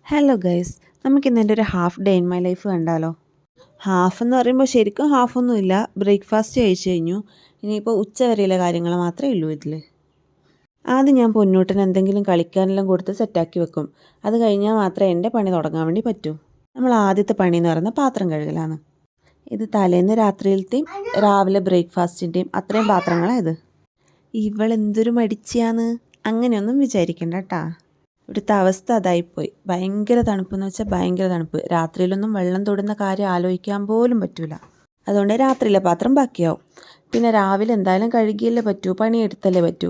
Hello guys, നമുക്കിന്ന് എൻ്റെ ഒരു half day in my life കണ്ടാലോ? ഹാഫ് എന്ന് പറയുമ്പോൾ ശരിക്കും ഹാഫൊന്നുമില്ല. ബ്രേക്ക്ഫാസ്റ്റ് കഴിച്ച് കഴിഞ്ഞു. ഇനിയിപ്പോൾ ഉച്ച വരെയുള്ള കാര്യങ്ങൾ മാത്രമേ ഉള്ളൂ ഇതിൽ. ആദ്യം ഞാൻ പൊന്നൂട്ടന് എന്തെങ്കിലും കളിക്കാനെല്ലാം കൊടുത്ത് സെറ്റാക്കി വെക്കും. അത് കഴിഞ്ഞാൽ മാത്രമേ എൻ്റെ പണി തുടങ്ങാൻ വേണ്ടി പറ്റൂ. നമ്മൾ ആദ്യത്തെ പണി എന്ന് പറയുന്നത് പാത്രം കഴുകലാണ്. ഇത് തലേന്ന് രാത്രിയിലത്തെയും രാവിലെ ബ്രേക്ക്ഫാസ്റ്റിൻ്റെയും അത്രയും പാത്രങ്ങളാണ് ഇത്. ഇവളെന്തൊരു മടിച്ചിയാന്ന് അങ്ങനെയൊന്നും വിചാരിക്കണ്ട കേട്ടാ. ഇവിടുത്തെ അവസ്ഥ അതായിപ്പോയി. ഭയങ്കര തണുപ്പെന്ന് വെച്ചാൽ ഭയങ്കര തണുപ്പ്. രാത്രിയിലൊന്നും വെള്ളം തൊടുന്ന കാര്യം ആലോചിക്കാൻ പോലും പറ്റില്ല. അതുകൊണ്ട് രാത്രിയിലെ പാത്രം ബാക്കിയാവും. പിന്നെ രാവിലെ എന്തായാലും കഴുകിയല്ലേ പറ്റൂ, പണിയെടുത്തല്ലേ പറ്റൂ.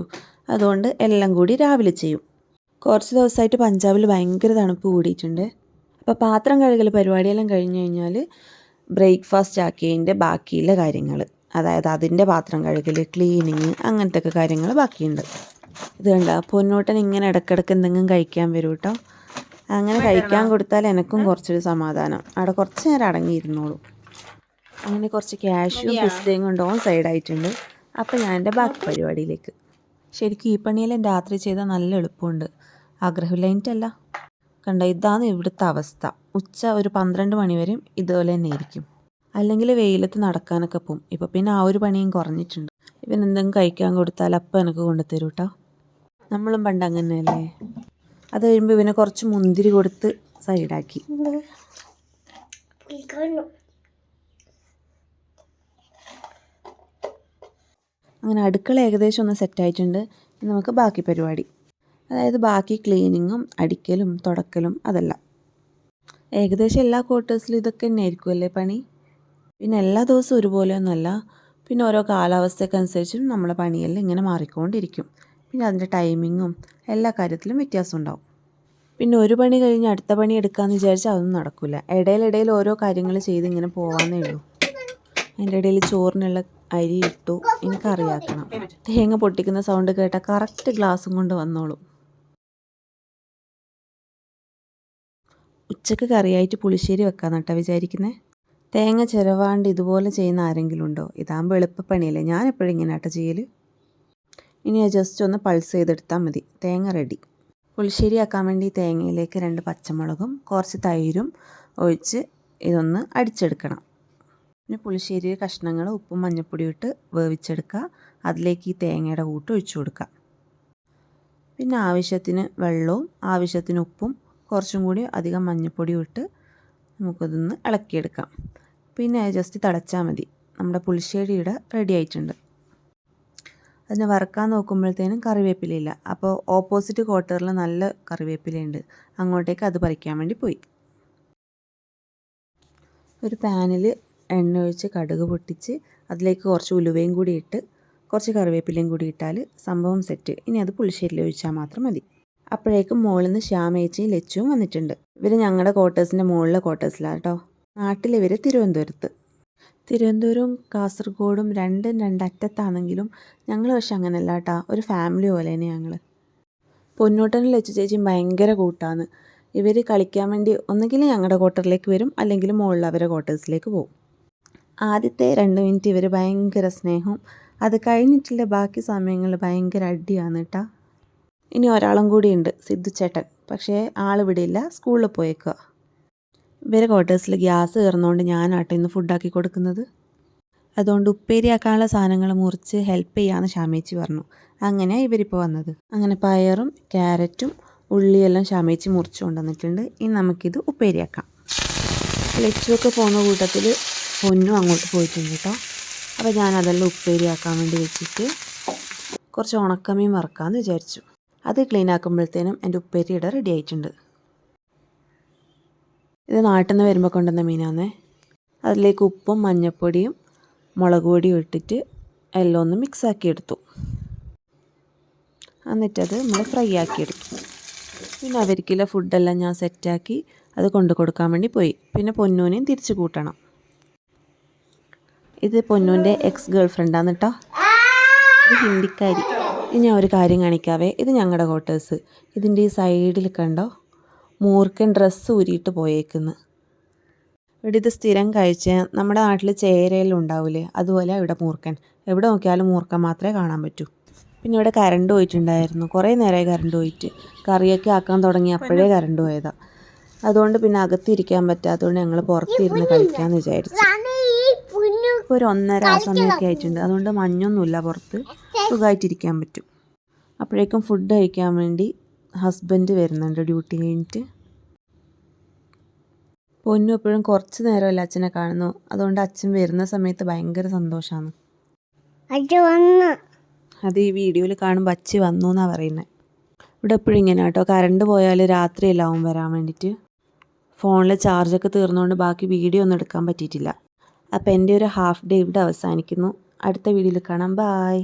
അതുകൊണ്ട് എല്ലാം കൂടി രാവിലെ ചെയ്യും. കുറച്ച് ദിവസമായിട്ട് പഞ്ചാബിൽ ഭയങ്കര തണുപ്പ് കൂടിയിട്ടുണ്ട്. അപ്പോൾ പാത്രം കഴുകൽ പരിപാടിയെല്ലാം കഴിഞ്ഞ് കഴിഞ്ഞാൽ ബ്രേക്ക്ഫാസ്റ്റ് ആക്കിയതിൻ്റെ ബാക്കിയുള്ള കാര്യങ്ങൾ, അതായത് അതിൻ്റെ പാത്രം കഴുകൽ, ക്ലീനിങ്, അങ്ങനത്തെ ഒക്കെ കാര്യങ്ങൾ ബാക്കിയുണ്ട്. ഇത് കണ്ട പൊന്നൂട്ടൻ ഇങ്ങനെ ഇടയ്ക്കിടയ്ക്ക് എന്തെങ്കിലും കഴിക്കാൻ വരും കേട്ടോ. അങ്ങനെ കഴിക്കാൻ കൊടുത്താൽ എനിക്കും കുറച്ചൊരു സമാധാനം. അവിടെ കുറച്ച് നേരം അടങ്ങിയിരുന്നോളൂ. അങ്ങനെ കുറച്ച് ക്യാഷ്യും പിസ്തയും കൊണ്ടുപോകാൻ സൈഡായിട്ടുണ്ട്. അപ്പോൾ ഞാൻ എൻ്റെ ബാക്കി പരിപാടിയിലേക്ക്. ശരിക്കും ഈ പണിയെല്ലാം രാത്രി ചെയ്താൽ നല്ല എളുപ്പമുണ്ട്. ആഗ്രഹമില്ലായിട്ടല്ല. കണ്ട, ഇതാണ് ഇവിടുത്തെ അവസ്ഥ. ഉച്ച ഒരു 12 മണി വരെയും ഇതുപോലെ തന്നെ ആയിരിക്കും. അല്ലെങ്കിൽ വെയിലത്ത് നടക്കാനൊക്കെ പോവും. ഇപ്പോൾ പിന്നെ ആ ഒരു പണിയും കുറഞ്ഞിട്ടുണ്ട്. ഇവൻ എന്തെങ്കിലും കഴിക്കാൻ കൊടുത്താൽ അപ്പം എനിക്ക് കൊണ്ടുതരും കേട്ടോ. നമ്മളും പണ്ട് അങ്ങനെയല്ലേ. അത് കഴിയുമ്പോൾ ഇവനെ കുറച്ച് മുന്തിരി കൊടുത്ത് സൈഡാക്കി. അങ്ങനെ അടുക്കള ഏകദേശം ഒന്ന് സെറ്റായിട്ടുണ്ട്. നമുക്ക് ബാക്കി പരിപാടി, അതായത് ബാക്കി ക്ലീനിങ്ങും അടിക്കലും തുടക്കലും അതെല്ലാം. ഏകദേശം എല്ലാ ക്വാർട്ടേഴ്സിലും ഇതൊക്കെ തന്നെ ആയിരിക്കുമല്ലേ പണി. പിന്നെ എല്ലാ ദിവസവും ഒരുപോലെയൊന്നുമല്ല. പിന്നെ ഓരോ കാലാവസ്ഥയ്ക്കനുസരിച്ചും നമ്മളെ പണിയെല്ലാം ഇങ്ങനെ മാറിക്കൊണ്ടിരിക്കും. പിന്നെ അതിൻ്റെ ടൈമിങ്ങും എല്ലാ കാര്യത്തിലും വ്യത്യാസം ഉണ്ടാവും. പിന്നെ ഒരു പണി കഴിഞ്ഞ് അടുത്ത പണി എടുക്കാമെന്ന് വിചാരിച്ചാൽ അതൊന്നും നടക്കില്ല. ഇടയിലിടയിൽ ഓരോ കാര്യങ്ങൾ ചെയ്ത് ഇങ്ങനെ പോകാമെന്നേ ഉള്ളൂ. അതിൻ്റെ ഇടയിൽ ചോറിനുള്ള അരി ഇട്ടു, എനിക്കറിയാക്കണം. തേങ്ങ പൊട്ടിക്കുന്ന സൗണ്ട് കേട്ടാൽ കറക്റ്റ് ഗ്ലാസും കൊണ്ട് വന്നോളും. ഉച്ചക്ക് കറിയായിട്ട് പുളിശ്ശേരി വെക്കാമെന്ന് കേട്ടോ വിചാരിക്കുന്നത്. തേങ്ങ ചിരവാണ്ട് ഇതുപോലെ ചെയ്യുന്ന ആരെങ്കിലും ഉണ്ടോ? ഇതാകുമ്പോൾ എളുപ്പപ്പണിയല്ലേ. ഞാൻ എപ്പോഴും ഇങ്ങനെ ആട്ടോ ചെയ്യൽ. ഇനി ജസ്റ്റ് ഒന്ന് പൾസ് ചെയ്തെടുത്താൽ മതി. തേങ്ങ റെഡി. പുളിശ്ശേരി ആക്കാൻ വേണ്ടി തേങ്ങയിലേക്ക് 2 പച്ചമുളകും കുറച്ച് തൈരും ഒഴിച്ച് ഇതൊന്ന് അടിച്ചെടുക്കണം. പിന്നെ പുളിശ്ശേരി കഷ്ണങ്ങൾ ഉപ്പും മഞ്ഞൾപ്പൊടിയും ഇട്ട് വേവിച്ചെടുക്കുക. അതിലേക്ക് ഈ തേങ്ങയുടെ കൂട്ട് ഒഴിച്ചു കൊടുക്കുക. പിന്നെ ആവശ്യത്തിന് വെള്ളവും ആവശ്യത്തിന് ഉപ്പും കുറച്ചും കൂടി അധികം മഞ്ഞൾപ്പൊടിയും ഇട്ട് നമുക്കതൊന്ന് ഇളക്കിയെടുക്കാം. പിന്നെ ജസ്റ്റ് തിളച്ചാൽ മതി. നമ്മുടെ പുളിശ്ശേരി ഇവിടെ റെഡി ആയിട്ടുണ്ട്. അതിനെ വറുക്കാൻ നോക്കുമ്പോഴത്തേനും കറിവേപ്പിലയില്ല. അപ്പോൾ ഓപ്പോസിറ്റ് ക്വാർട്ടറിൽ നല്ല കറിവേപ്പിലയുണ്ട്. അങ്ങോട്ടേക്ക് അത് പറിക്കാൻ വേണ്ടി പോയി. ഒരു പാനിൽ എണ്ണ ഒഴിച്ച് കടുക് പൊട്ടിച്ച് അതിലേക്ക് കുറച്ച് ഉലുവയും കൂടി ഇട്ട് കുറച്ച് കറിവേപ്പിലയും കൂടി ഇട്ടാൽ സംഭവം സെറ്റ്. ഇനി അത് പുളിശ്ശേരിയിൽ ഒഴിച്ചാൽ മാത്രം മതി. അപ്പോഴേക്കും മുകളിൽ നിന്ന് ശ്യാമേച്ചിയും ലച്ചുവും വന്നിട്ടുണ്ട്. ഇവർ ഞങ്ങളുടെ ക്വാർട്ടേഴ്സിൻ്റെ മുകളിലെ ക്വാർട്ടേഴ്സിലാണ് കേട്ടോ. നാട്ടിലിവർ തിരുവനന്തപുരവും കാസർഗോഡും രണ്ടും അറ്റത്താണെങ്കിലും ഞങ്ങൾ പക്ഷെ അങ്ങനെയല്ല കേട്ടോ. ഒരു ഫാമിലി പോലെ തന്നെ ഞങ്ങൾ. പൊന്നൂട്ടനും ലച്ചു ചേച്ചിയും ഭയങ്കര കൂട്ടാണ്. ഇവർ കളിക്കാൻ വേണ്ടി ഒന്നുകിൽ ഞങ്ങളുടെ ക്വാർട്ടറിലേക്ക് വരും, അല്ലെങ്കിൽ മുകളിൽ അവരുടെ ക്വാർട്ടേഴ്സിലേക്ക് പോകും. ആദ്യത്തെ 2 മിനിറ്റ് ഇവർ ഭയങ്കര സ്നേഹവും, അത് കഴിഞ്ഞിട്ടുള്ള ബാക്കി സമയങ്ങളിൽ ഭയങ്കര അടിയാണ് കേട്ടോ. ഇനി ഒരാളും കൂടിയുണ്ട്, സിദ്ധു ചേട്ടൻ. പക്ഷേ ആളിവിടെ ഇല്ല, സ്കൂളിൽ പോയേക്കുക. ഇവരെ ക്വാർട്ടേഴ്സിൽ ഗ്യാസ് കയറുന്നതുകൊണ്ട് ഞാനാട്ടോ ഇന്ന് ഫുഡാക്കി കൊടുക്കുന്നത്. അതുകൊണ്ട് ഉപ്പേരിയാക്കാനുള്ള സാധനങ്ങൾ മുറിച്ച് ഹെൽപ്പ് ചെയ്യാമെന്ന് ശ്യാമേച്ചി പറഞ്ഞു. അങ്ങനെയാണ് ഇവരിപ്പോൾ വന്നത്. അങ്ങനെ പയറും ക്യാരറ്റും ഉള്ളിയെല്ലാം ശ്യാമേച്ചി മുറിച്ച് കൊണ്ടുവന്നിട്ടുണ്ട്. ഇനി നമുക്കിത് ഉപ്പേരിയാക്കാം. ലച്ചുവൊക്കെ പോകുന്ന കൂട്ടത്തിൽ പൊന്നും അങ്ങോട്ട് പോയിട്ടുണ്ട് കേട്ടോ. അപ്പോൾ ഞാനതെല്ലാം ഉപ്പേരിയാക്കാൻ വേണ്ടി വെച്ചിട്ട് കുറച്ച് ഉണക്കമീൻ വറുക്കാമെന്ന് വിചാരിച്ചു. അത് ക്ലീൻ ആക്കുമ്പോഴത്തേനും എൻ്റെ ഉപ്പേരിയുടെ റെഡി ആയിട്ടുണ്ട്. ഇത് നാട്ടിൽ നിന്ന് വരുമ്പോൾ കൊണ്ടുവന്ന മീനാണേ. അതിലേക്ക് ഉപ്പും മഞ്ഞൾപ്പൊടിയും മുളക് പൊടിയും ഇട്ടിട്ട് എല്ലാം ഒന്ന് മിക്സാക്കി എടുത്തു. എന്നിട്ടത് നമ്മൾ ഫ്രൈ ആക്കിയെടുത്തു. പിന്നെ അവർക്കുള്ള ഫുഡെല്ലാം ഞാൻ സെറ്റാക്കി അത് കൊണ്ടു കൊടുക്കാൻ വേണ്ടി പോയി. പിന്നെ പൊന്നൂനെയും തിരിച്ചു കൂട്ടണം. ഇത് പൊന്നൂൻ്റെ എക്സ് ഗേൾ ഫ്രണ്ടാണ് കേട്ടോ. ഇത് ഹിന്ദിക്കാരി. ഇനി ഞാൻ ഒരു കാര്യം കാണിക്കാവേ. ഇത് ഞങ്ങളുടെ ക്വാർട്ടേഴ്സ്. ഇതിൻ്റെ ഈ സൈഡിൽ കണ്ടോ മൂർഖൻ ഡ്രസ്സ് ഊരിയിട്ട് പോയേക്കുന്നു. ഇവിടെ ഇത് സ്ഥിരം കഴിച്ച നമ്മുടെ നാട്ടിൽ ചേരയെല്ലാം ഉണ്ടാവില്ലേ, അതുപോലെ ഇവിടെ മൂർഖൻ. എവിടെ നോക്കിയാലും മൂർഖൻ മാത്രമേ കാണാൻ പറ്റൂ. പിന്നെ ഇവിടെ കറണ്ട് പോയിട്ടുണ്ടായിരുന്നു. കുറേ നേരമായി കറണ്ട് പോയിട്ട്. കറിയൊക്കെ ആക്കാൻ തുടങ്ങി അപ്പോഴേ കറണ്ട് പോയതാണ്. അതുകൊണ്ട് പിന്നെ അകത്തിരിക്കാൻ പറ്റാത്തതുകൊണ്ട് ഞങ്ങൾ പുറത്തിരുന്ന് കളിക്കാമെന്ന് വിചാരിച്ചു. ഇപ്പോൾ ഒരു 1:30 ആ സമയമൊക്കെ ആയിട്ടുണ്ട്. അതുകൊണ്ട് മഞ്ഞൊന്നുമില്ല, പുറത്ത് സുഖമായിട്ടിരിക്കാൻ പറ്റും. അപ്പോഴേക്കും ഫുഡ് കഴിക്കാൻ വേണ്ടി ഹസ്ബൻഡ് വരുന്നുണ്ട് ഡ്യൂട്ടി കഴിഞ്ഞിട്ട്. പൊന്നു എപ്പോഴും കുറച്ച് നേരമല്ല അച്ഛനെ കാണുന്നു. അതുകൊണ്ട് അച്ഛൻ വരുന്ന സമയത്ത് ഭയങ്കര സന്തോഷമാണ്. അത് ഈ വീഡിയോയിൽ കാണുമ്പോൾ അച്ഛ വന്നു എന്നാണ് പറയുന്നത്. ഇവിടെ എപ്പോഴും ഇങ്ങനെ കേട്ടോ, കറണ്ട് പോയാൽ രാത്രിയെല്ലാവും വരാൻ വേണ്ടിയിട്ട്. ഫോണിൽ ചാർജൊക്കെ തീർന്നുകൊണ്ട് ബാക്കി വീഡിയോ ഒന്നും എടുക്കാൻ പറ്റിയിട്ടില്ല. അപ്പോൾ എൻ്റെ ഒരു ഹാഫ് ഡേ ഇവിടെ അവസാനിക്കുന്നു. അടുത്ത വീഡിയോയിൽ കാണാം. ബായ്.